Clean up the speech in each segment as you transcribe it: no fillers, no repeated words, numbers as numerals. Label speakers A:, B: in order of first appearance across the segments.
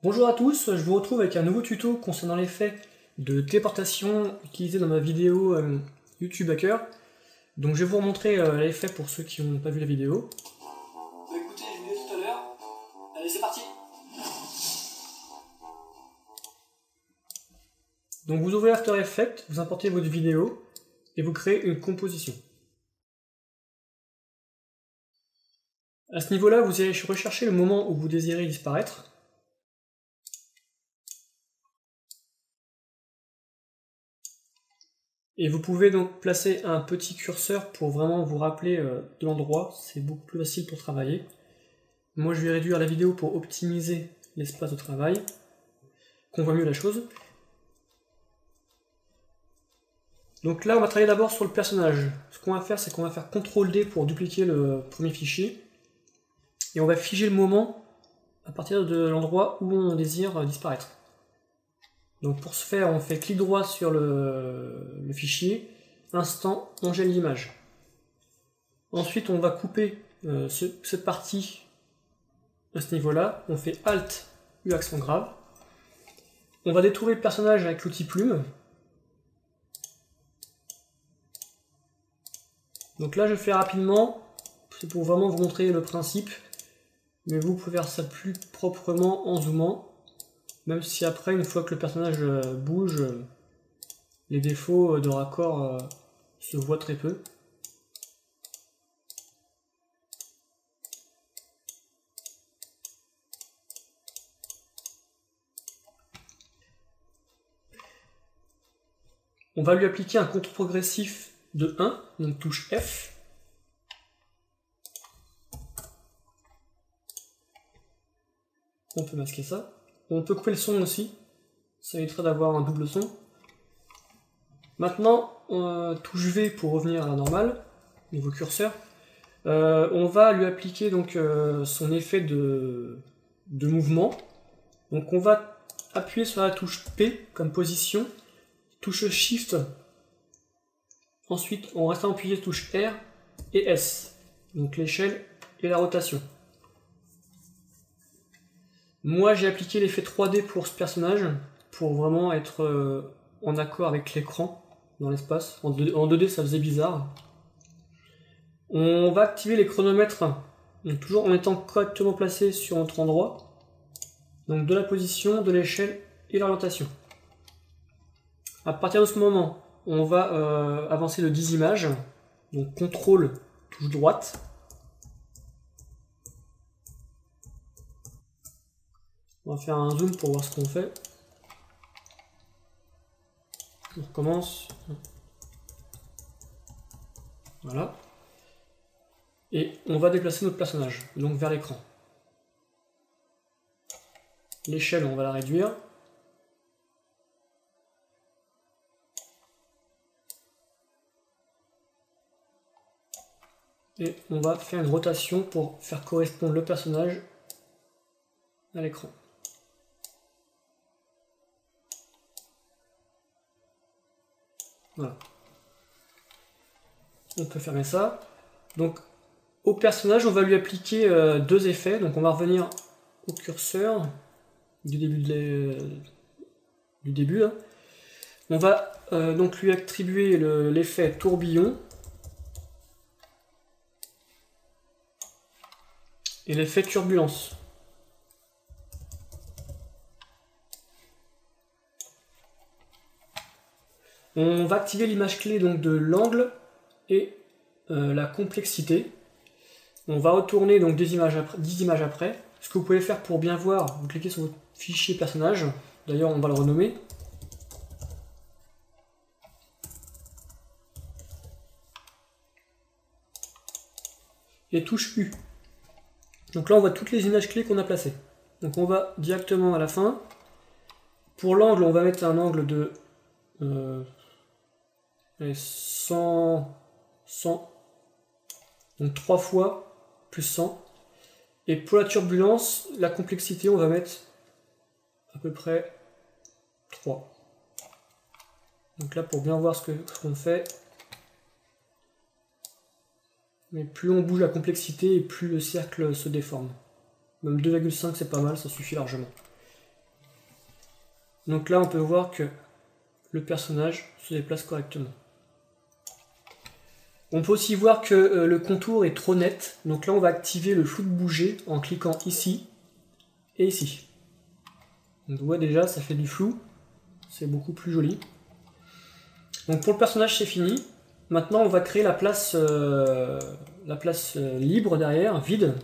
A: Bonjour à tous, je vous retrouve avec un nouveau tuto concernant l'effet de téléportation utilisé dans ma vidéo YouTube Hacker. Donc je vais vous remontrer l'effet pour ceux qui n'ont pas vu la vidéo.
B: Bah écoutez, je vous l'ai dit tout à l'heure. Allez, c'est parti.
A: Donc vous ouvrez After Effects, vous importez votre vidéo et vous créez une composition. À ce niveau-là, vous allez rechercher le moment où vous désirez disparaître. Et vous pouvez donc placer un petit curseur pour vraiment vous rappeler de l'endroit, c'est beaucoup plus facile pour travailler. Moi je vais réduire la vidéo pour optimiser l'espace de travail, qu'on voit mieux la chose. Donc là on va travailler d'abord sur le personnage. Ce qu'on va faire, c'est qu'on va faire CTRL-D pour dupliquer le premier fichier. Et on va figer le moment à partir de l'endroit où on désire disparaître. Donc pour ce faire, on fait clic droit sur le fichier, instant, on gèle l'image. Ensuite, on va couper cette partie à ce niveau-là. On fait Alt, U accent grave. On va détourer le personnage avec l'outil plume. Donc là, je fais rapidement, c'est pour vraiment vous montrer le principe. Mais vous pouvez faire ça plus proprement en zoomant. Même si après, une fois que le personnage bouge, les défauts de raccord se voient très peu. On va lui appliquer un contour progressif de 1, donc touche F. On peut masquer ça. On peut couper le son aussi, ça éviterait d'avoir un double son. Maintenant, touche V pour revenir à la normale, niveau curseur. On va lui appliquer donc son effet de mouvement. Donc on va appuyer sur la touche P comme position, touche Shift. Ensuite, on reste appuyé sur touche R et S, donc l'échelle et la rotation. Moi j'ai appliqué l'effet 3D pour ce personnage, pour vraiment être en accord avec l'écran dans l'espace. En 2D ça faisait bizarre. On va activer les chronomètres, donc toujours en étant correctement placé sur notre endroit. Donc de la position, de l'échelle et l'orientation. À partir de ce moment, on va avancer de 10 images. Donc CTRL, touche droite. On va faire un zoom pour voir ce qu'on fait. On recommence. Voilà. Et on va déplacer notre personnage, donc vers l'écran. L'échelle, on va la réduire. Et on va faire une rotation pour faire correspondre le personnage à l'écran. Voilà. On peut fermer ça. Donc au personnage, on va lui appliquer deux effets. Donc on va revenir au curseur du début. Là. On va donc lui attribuer l'effet tourbillon et l'effet turbulence. On va activer l'image clé donc de l'angle et la complexité. On va retourner donc 10 images après. Ce que vous pouvez faire pour bien voir, vous cliquez sur votre fichier personnage. D'ailleurs, on va le renommer. Et touche U. Donc là, on voit toutes les images clés qu'on a placées. Donc on va directement à la fin. Pour l'angle, on va mettre un angle de 100, donc 3 fois plus 100. Et pour la turbulence, la complexité, on va mettre à peu près 3. Donc là, pour bien voir ce qu'on fait, mais plus on bouge la complexité et plus le cercle se déforme. Même 2,5 c'est pas mal, ça suffit largement. Donc là on peut voir que le personnage se déplace correctement. On peut aussi voir que le contour est trop net, donc là on va activer le flou de bouger en cliquant ici et ici. Donc on voit déjà ça fait du flou, c'est beaucoup plus joli. Donc pour le personnage c'est fini. Maintenant on va créer la place libre derrière, vide.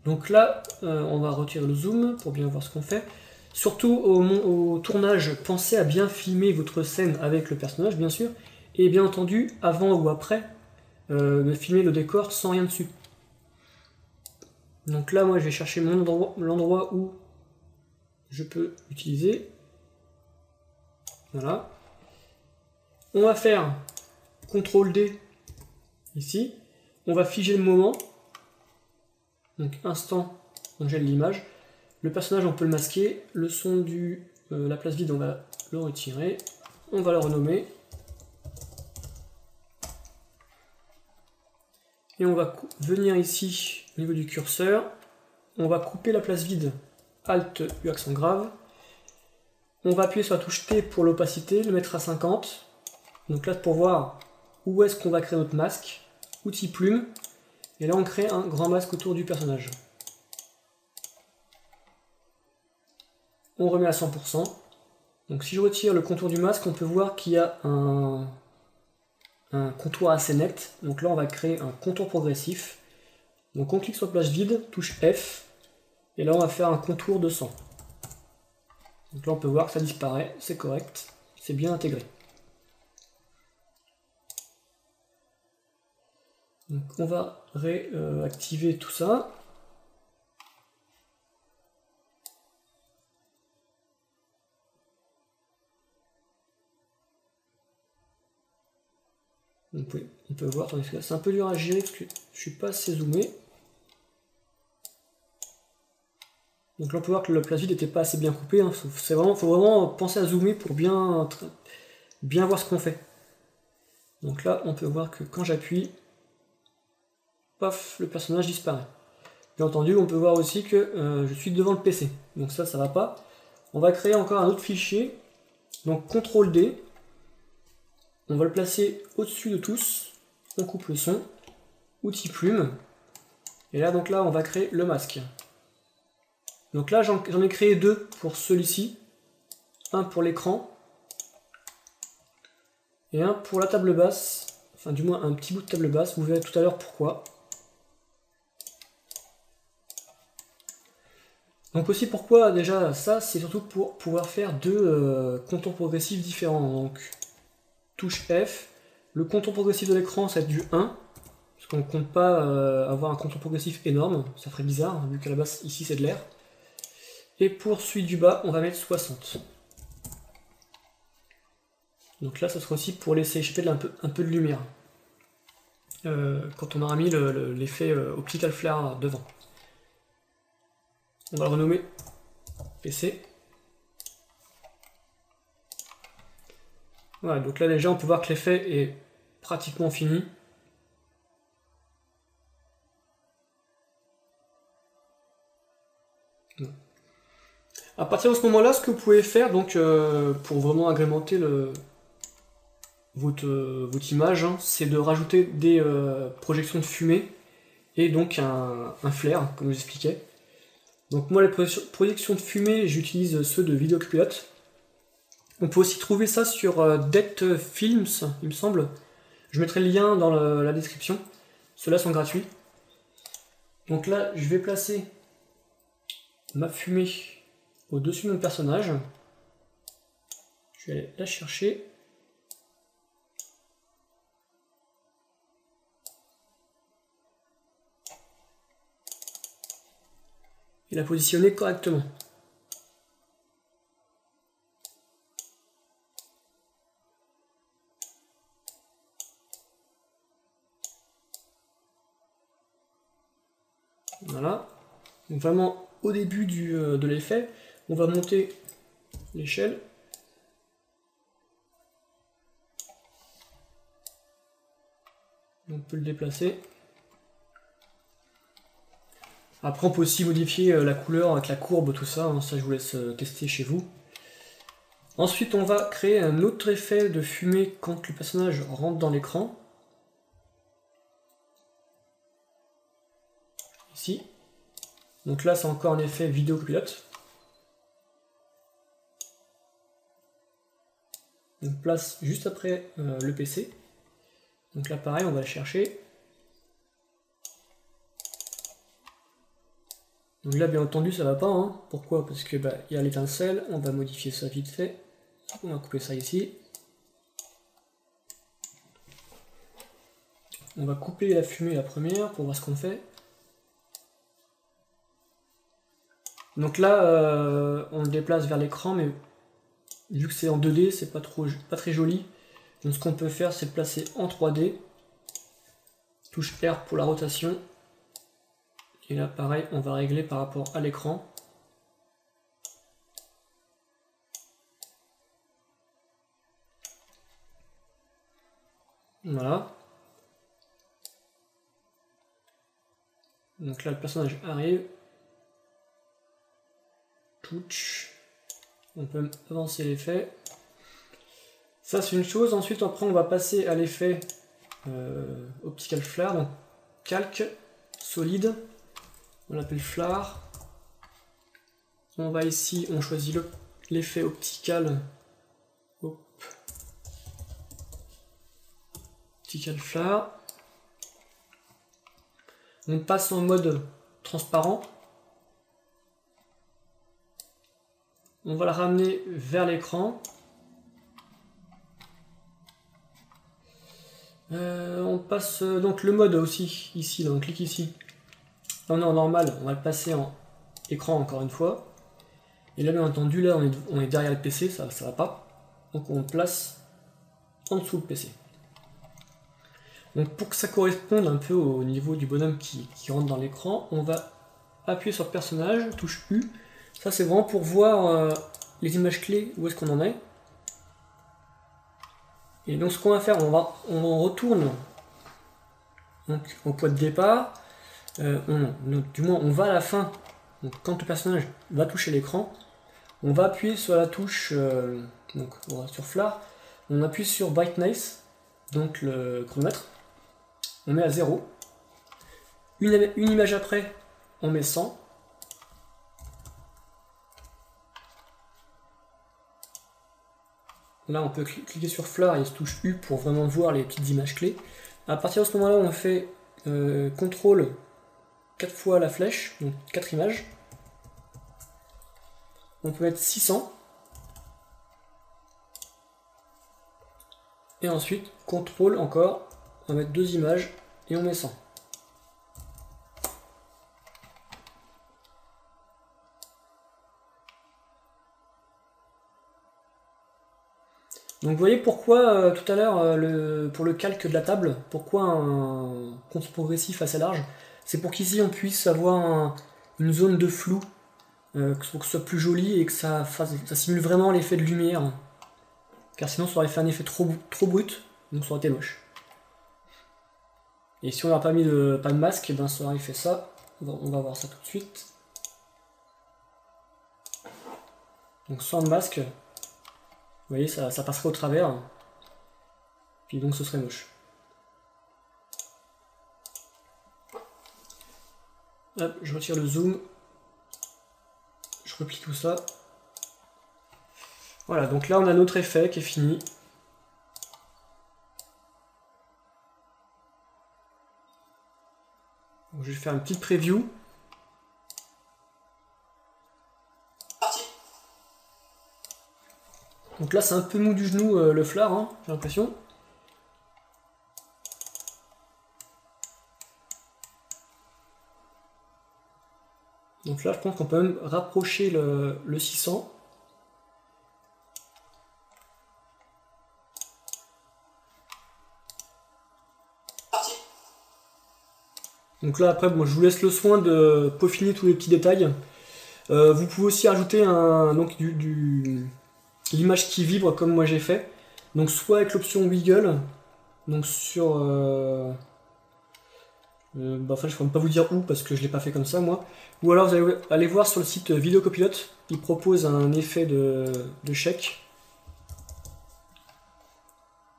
A: Donc là on va retirer le zoom pour bien voir ce qu'on fait. Surtout au tournage, pensez à bien filmer votre scène avec le personnage bien sûr. Et bien entendu, avant ou après, de filmer le décor sans rien dessus. Donc là, moi, je vais chercher l'endroit où je peux utiliser. Voilà. On va faire CTRL D ici. On va figer le moment. Donc instant, on gèle l'image. Le personnage, on peut le masquer. Le son de la place vide, on va le retirer. On va le renommer. Et on va venir ici au niveau du curseur. On va couper la place vide. Alt U accent grave. On va appuyer sur la touche T pour l'opacité, le mettre à 50. Donc là pour voir où est-ce qu'on va créer notre masque. Outil plume. Et là on crée un grand masque autour du personnage. On remet à 100%. Donc si je retire le contour du masque, on peut voir qu'il y a un contour assez net. Donc là on va créer un contour progressif. Donc on clique sur la place vide, touche F. Et là on va faire un contour de 100. Donc là on peut voir que ça disparaît, c'est correct, c'est bien intégré. Donc on va réactiver tout ça. Donc, on peut voir, tandis que là c'est un peu dur à gérer parce que je suis pas assez zoomé. Donc là on peut voir que la place vide n'était pas assez bien coupée. Hein. Faut vraiment penser à zoomer pour bien voir ce qu'on fait. Donc là on peut voir que quand j'appuie, paf, le personnage disparaît. Bien entendu, on peut voir aussi que je suis devant le PC. Donc ça va pas. On va créer encore un autre fichier. Donc CTRL D. On va le placer au-dessus de tous. On coupe le son. Outil plume. Et là, donc là, on va créer le masque. Donc là, j'en ai créé deux pour celui-ci. Un pour l'écran. Et un pour la table basse. Enfin, du moins, un petit bout de table basse. Vous verrez tout à l'heure pourquoi. Donc aussi pourquoi déjà ça, c'est surtout pour pouvoir faire deux contours progressifs différents. Donc touche F, le contour progressif de l'écran ça va être du 1, parce qu'on ne compte pas avoir un contour progressif énorme, ça ferait bizarre, vu qu'à la base ici c'est de l'air. Et pour celui du bas, on va mettre 60. Donc là, ça sera aussi pour laisser échapper un peu de lumière, quand on aura mis l'effet optical flare devant. On va le renommer PC. Voilà, donc là déjà on peut voir que l'effet est pratiquement fini. À partir de ce moment-là, ce que vous pouvez faire donc pour vraiment agrémenter votre image, hein, c'est de rajouter des projections de fumée et donc un flare, comme je vous expliquais. Donc moi les projections de fumée, j'utilise ceux de Videocopilot. On peut aussi trouver ça sur Det Films, il me semble. Je mettrai le lien dans la description. Ceux-là sont gratuits. Donc là, je vais placer ma fumée au-dessus de mon personnage. Je vais aller la chercher. Et la positionner correctement. Voilà. Donc vraiment au début de l'effet, on va monter l'échelle. On peut le déplacer. Après on peut aussi modifier la couleur avec la courbe, tout ça, hein, ça je vous laisse tester chez vous. Ensuite on va créer un autre effet de fumée quand le personnage rentre dans l'écran. Ici. Donc là c'est encore un effet vidéo copilote. On place juste après le PC. Donc là pareil on va le chercher. Donc là bien entendu ça va pas, hein. Pourquoi? Parce que y a l'étincelle, on va modifier ça vite fait. On va couper ça ici. On va couper la fumée la première pour voir ce qu'on fait. Donc là on le déplace vers l'écran, mais vu que c'est en 2D, c'est pas très joli. Donc ce qu'on peut faire c'est le placer en 3D. Touche R pour la rotation. Et là pareil on va régler par rapport à l'écran. Voilà. Donc là le personnage arrive. Touch. On peut avancer l'effet. Ça c'est une chose. Ensuite après on va passer à l'effet Optical Flare. Donc calque, solide. On l'appelle Flare. On va ici, on choisit l'effet optical. Hop. Optical Flare. On passe en mode transparent. On va le ramener vers l'écran. On passe donc le mode aussi, ici, donc on clique ici. Là on est en normal, on va le passer en écran encore une fois. Et là bien entendu, là on est derrière le PC, ça va pas. Donc on le place en dessous le PC. Donc pour que ça corresponde un peu au niveau du bonhomme qui rentre dans l'écran, on va appuyer sur personnage, touche U. Ça c'est vraiment pour voir les images clés, où est-ce qu'on en est. Et donc ce qu'on va faire, on retourne donc, au point de départ. Du moins on va à la fin. Donc quand le personnage va toucher l'écran, on va appuyer sur la touche donc sur Flare, on appuie sur Brightness, donc le chronomètre, on met à 0. Une image après, on met 100. Là on peut cliquer sur Flare et se touche U pour vraiment voir les petites images clés. À partir de ce moment là on fait CTRL 4 fois la flèche, donc 4 images. On peut mettre 600. Et ensuite, CTRL encore, on va mettre 2 images et on met 100. Donc vous voyez pourquoi tout à l'heure, pour le calque de la table, pourquoi un compte progressif assez large, c'est pour qu'ici on puisse avoir une zone de flou, pour que ce soit plus joli et que ça simule vraiment l'effet de lumière. Car sinon ça aurait fait un effet trop brut, donc ça aurait été moche. Et si on n'a pas mis pas de masque, ben ça aurait fait ça. On va voir ça tout de suite. Donc sans masque, vous voyez, ça passerait au travers. Puis donc ce serait moche. Hop, je retire le zoom. Je replie tout ça. Voilà, donc là on a notre effet qui est fini. Donc, je vais faire une petite preview. Donc là c'est un peu mou du genou le Flare, hein, j'ai l'impression. Donc là je pense qu'on peut même rapprocher le 600. Donc là après bon, je vous laisse le soin de peaufiner tous les petits détails. Vous pouvez aussi rajouter l'image qui vibre comme moi j'ai fait. Donc soit avec l'option Wiggle, donc sur Enfin, je ne pourrais pas vous dire où parce que je ne l'ai pas fait comme ça moi. Ou alors vous allez aller voir sur le site Vidéo Copilote, il propose un effet de chèque.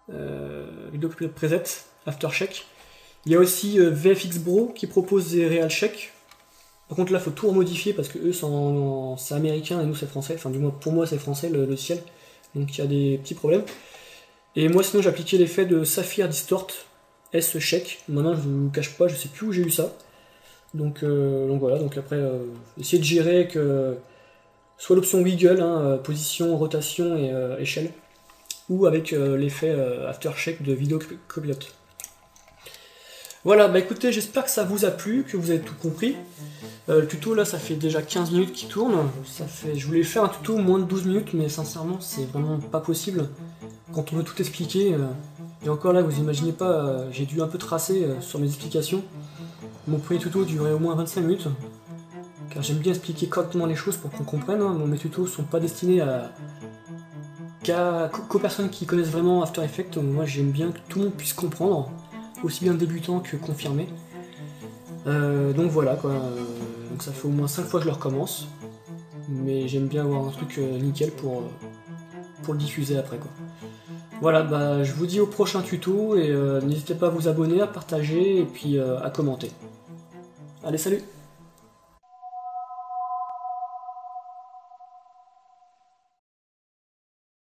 A: Vidéo Copilote Preset, After Check. Il y a aussi VFX Bro qui propose des Real Check. Par contre là il faut tout remodifier parce que eux c'est américain et nous c'est français. Enfin du moins pour moi c'est français le logiciel. Donc il y a des petits problèmes. Et moi sinon j'ai appliqué l'effet de Sapphire Distort S-Check. Maintenant je vous cache pas, je sais plus où j'ai eu ça. Donc voilà, donc après essayer de gérer que soit l'option Wiggle, hein, position, rotation et échelle, ou avec l'effet After Check de Vidéo Copilote. Voilà, bah écoutez, j'espère que ça vous a plu, que vous avez tout compris. Le tuto là ça fait déjà 15 minutes qu'il tourne. Je voulais faire un tuto moins de 12 minutes, mais sincèrement c'est vraiment pas possible. Quand on veut tout expliquer, et encore là vous imaginez pas, j'ai dû un peu tracer sur mes explications. Mon premier tuto durait au moins 25 minutes, car j'aime bien expliquer correctement les choses pour qu'on comprenne. Mes tutos sont pas destinés qu'aux personnes qui connaissent vraiment After Effects. Moi j'aime bien que tout le monde puisse comprendre, aussi bien débutant que confirmé. Donc voilà quoi, donc ça fait au moins 5 fois que je le recommence, mais j'aime bien avoir un truc nickel pour le diffuser après quoi. Voilà, bah je vous dis au prochain tuto et n'hésitez pas à vous abonner, à partager et puis à commenter. Allez, salut!